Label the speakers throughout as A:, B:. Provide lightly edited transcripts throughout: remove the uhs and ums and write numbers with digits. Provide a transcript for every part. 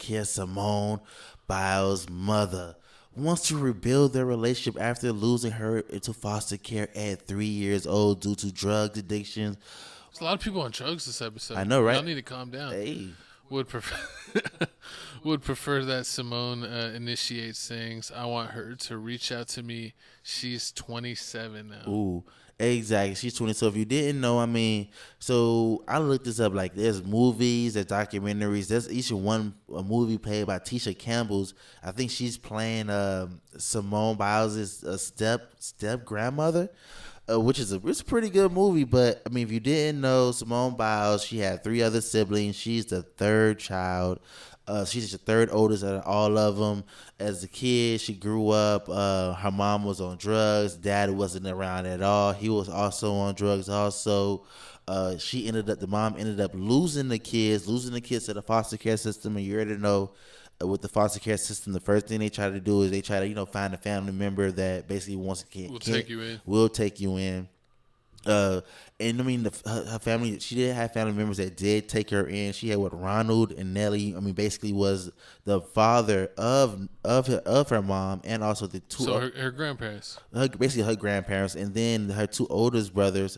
A: care Simone Biles' mother wants to rebuild their relationship after losing her into foster care at 3 years old due to drug addiction.
B: There's a lot of people on drugs this episode.
A: I know, right?
B: Y'all need to calm down.
A: Hey.
B: Would prefer that Simone initiates things. I want her to reach out to me. She's 27 now.
A: Ooh, exactly. She's 20. So if you didn't know, so I looked this up. Like, there's movies, there's documentaries. There's each one a movie played by Tisha Campbell's. I think she's playing Simone Biles' step grandmother. Which is it's a pretty good movie, but I mean, if you didn't know, Simone Biles, she had 3 other siblings. She's the third child. She's the third oldest out of all of them. As a kid, she grew up. Her mom was on drugs. Dad wasn't around at all. He was also on drugs. Also, the mom ended up losing the kids to the foster care system. And you already know, with the foster care system, the first thing they try to do is they try to find a family member that basically wants to
B: take you in.
A: Will take you in. And I mean, her family. She did have family members that did take her in. She had Ronald and Nellie. I mean, basically was the father of her mom, and also the two.
B: So her grandparents.
A: Basically her grandparents, and then her two oldest brothers.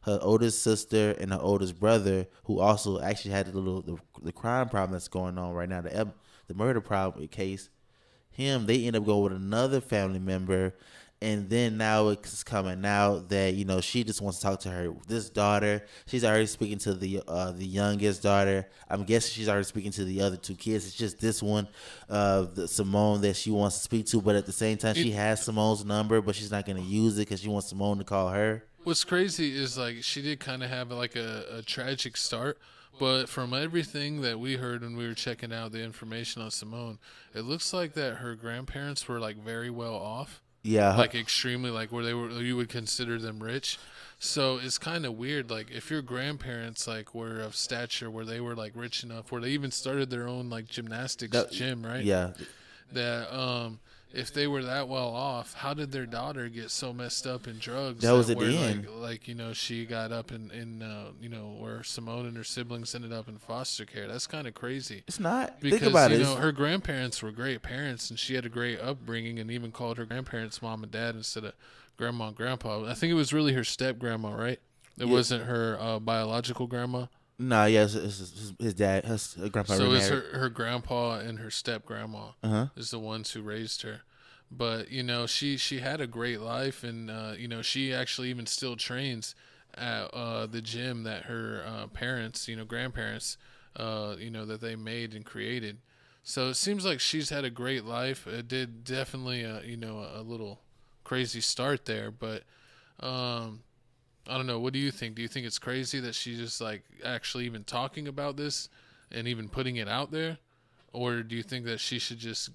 A: Her oldest sister and her oldest brother, who also actually had the crime problem that's going on right now, the murder problem case. They end up going with another family member. And then now it's coming out that she just wants to talk to this daughter. She's already speaking to the youngest daughter. I'm guessing she's already speaking to the other 2 kids. It's just this one, the Simone, that she wants to speak to. But at the same time, she has Simone's number, but she's not going to use it because she wants Simone to call her.
B: What's crazy is she did kind of have like a tragic start. But from everything that we heard when we were checking out the information on Simone, it looks like that her grandparents were very well off.
A: Yeah.
B: Extremely, where you would consider them rich. So it's kind of weird. If your grandparents were of stature where they were rich enough, where they even started their own gymnastics gym, right?
A: Yeah.
B: That if they were that well off, how did their daughter get so messed up in drugs?
A: That was at the end.
B: She got up in where Simone and her siblings ended up in foster care. That's kind of crazy.
A: It's not.
B: Because,
A: think about it.
B: Her grandparents were great parents, and she had a great upbringing, and even called her grandparents mom and dad instead of grandma and grandpa. I think it was really her step grandma, right? It wasn't her biological grandma.
A: No, yeah, it's his dad, her grandpa.
B: So it's her grandpa and her step grandma
A: Uh-huh.
B: is the ones who raised her. But she had a great life, and she actually even still trains at the gym that her parents, grandparents, that they made and created. So it seems like she's had a great life. It did definitely a little crazy start there, but I don't know. What do you think? Do you think it's crazy that she's just actually even talking about this and even putting it out there? Or do you think that she should just,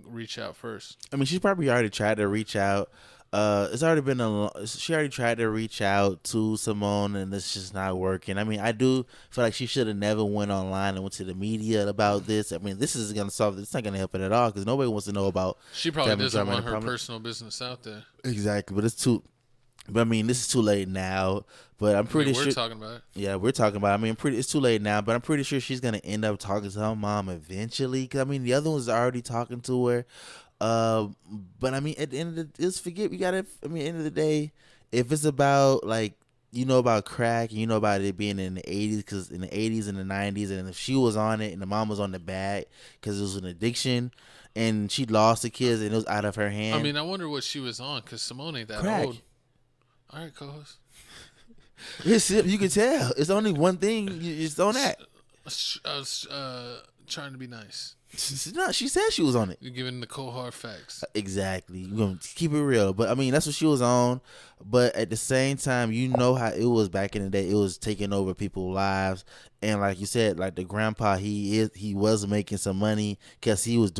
B: reach out first?
A: I mean, she's probably already tried to reach out. It's already been she already tried to reach out to Simone, and it's just not working. I mean, I do feel like she should have never went online and went to the media about this. I mean, this isn't going to solve it. It's not going to help it at all because nobody wants to know about.
B: She probably doesn't want her personal business out there.
A: Exactly, but it's too. But I mean, this is too late now. But I'm pretty sure
B: we're talking about it.
A: Yeah, we're talking about it. I mean, it's too late now. But I'm pretty sure she's gonna end up talking to her mom eventually. Cause I mean, the other one's already talking to her. But I mean, at the end of the end of the day, if it's about about crack, and about it being in the 80s, because in the 80s and the 90s, and if she was on it and the mom was on the bag because it was an addiction, and she lost the kids and it was out of her hand.
B: I mean, I wonder what she was on because Simone ain't that
A: crack.
B: old. All right, co-host.
A: You can tell. It's only one thing. It's on that.
B: I was trying to be nice.
A: No, she said she was on it.
B: You're giving the cold hard facts.
A: Exactly. You're going to keep it real. But, I mean, that's what she was on. But at the same time, you know how it was back in the day. It was taking over people's lives. And like you said, the grandpa, he was making some money because he was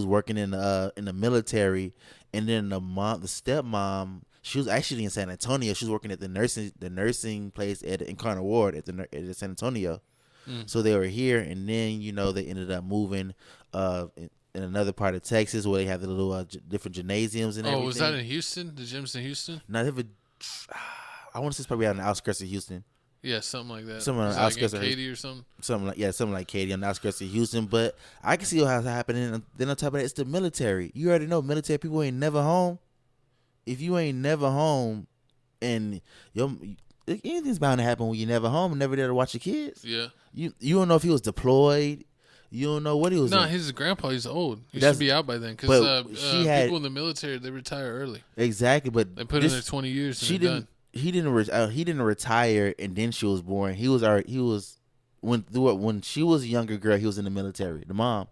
A: working in the military. And then the stepmom, she was actually in San Antonio. She was working at the nursing place in Carter Ward at the San Antonio. So they were here, and then they ended up moving in another part of Texas where they have the little different gymnasiums and everything.
B: Oh, was that in Houston? The gym's in Houston?
A: No, I want to say it's probably out on the outskirts of Houston.
B: Yeah, something like that.
A: Something on
B: Is
A: the
B: that like in
A: outskirts of
B: Katy or something?
A: something like Katy on the outskirts of Houston. But I can see how it's happening. And then on top of that, it's the military. You already know military people ain't never home. If you ain't never home, and anything's bound to happen when you're never home and never there to watch your kids.
B: Yeah.
A: You don't know if he was deployed. You don't know what he was.
B: No,
A: in.
B: his grandpa. He's old. He should be out by then. Because people in the military, they retire early.
A: Exactly, but
B: they put in their 20 years. And
A: she didn't. Done. He didn't retire, and then she was born. He was when she was a younger girl. He was in the military. The mom.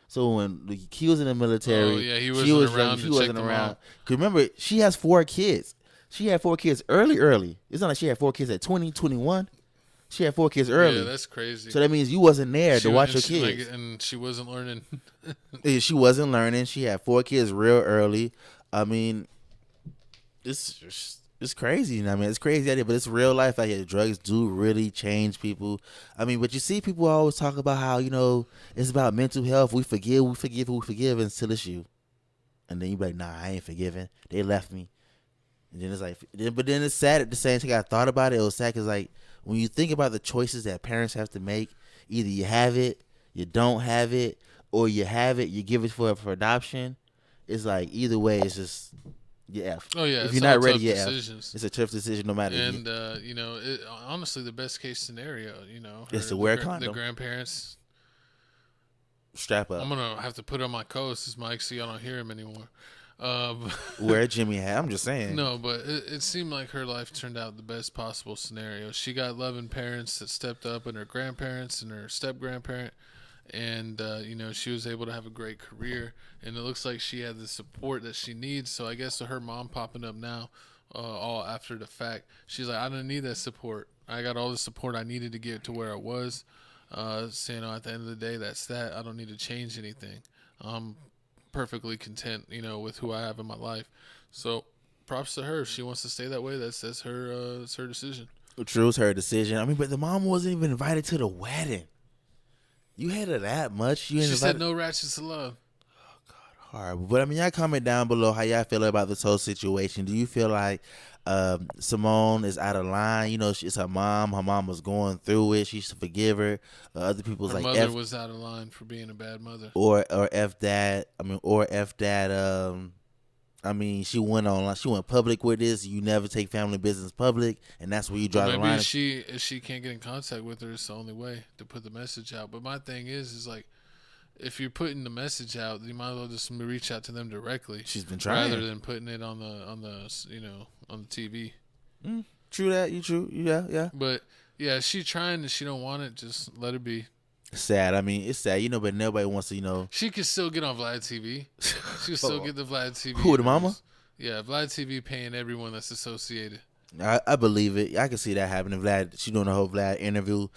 A: So when he was in the military,
B: he wasn't
A: she wasn't around. Cause remember, she has 4 kids. She had 4 kids early. It's not like she had 4 kids at 20, 21. She had 4 kids early.
B: Yeah, that's crazy.
A: So that means you wasn't there to watch your kids.
B: And she wasn't learning.
A: She wasn't learning. She had 4 kids real early. I mean, it's crazy. You know what I mean, it's crazy out here, but it's real life out here. Drugs do really change people. I mean, but you see people always talk about how, it's about mental health. We forgive until it's you. And then you be like, nah, I ain't forgiving. They left me. And then it's like, but then it's sad at the same time. I thought about it. It was sad because, like, when you think about the choices that parents have to make, either you have it, you don't have it, or you have it, you give it for adoption. It's like either way, it's just you F.
B: Oh yeah,
A: if you're not ready, you F. It's a tough decision, no matter.
B: And honestly, the best case scenario,
A: is to wear a condom.
B: The grandparents
A: strap up.
B: I'm gonna have to put on my coat, this mic, so y'all don't hear him anymore.
A: Wear a Jimmy hat. I'm just saying.
B: No, but it seemed like her life turned out the best possible scenario. She got loving parents that stepped up, and her grandparents and her step grandparent, and she was able to have a great career. And it looks like she had the support that she needs. So I guess her mom popping up now, all after the fact, she's like, I didn't need that support. I got all the support I needed to get to where I was. Saying at the end of the day, that's that. I don't need to change anything. Perfectly content, with who I have in my life. So props to her. If she wants to stay that way, that's her it's her decision.
A: True, it's her decision. I mean, but the mom wasn't even invited to the wedding. You had her that much. She
B: said no ratchets to love.
A: Oh God, horrible. But I mean, y'all comment down below how y'all feel about this whole situation. Do you feel like Simone is out of line? It's her mom. Her mom was going through it. She should forgive her. Other people's
B: her
A: like
B: mother was out of line for being a bad mother.
A: Or F that. I mean, she went online. She went public with this. You never take family business public, and that's where you draw the line.
B: Maybe if she can't get in contact with her, it's the only way to put the message out. But my thing is like, if you're putting the message out, you might as well just reach out to them directly.
A: She's been trying
B: rather than putting it on the TV.
A: True that. You true. Yeah.
B: But yeah, she trying and she don't want it. Just let her be.
A: Sad. I mean, it's sad, but nobody wants to,
B: She could still get on Vlad TV. She could still get the Vlad TV.
A: Who, the mama?
B: Yeah, Vlad TV paying everyone that's associated.
A: I believe it. I can see that happening. She doing the whole Vlad interview.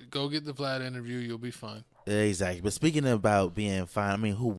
B: Go get the Vlad interview. You'll be fine.
A: Exactly. But speaking about being fine, I mean, who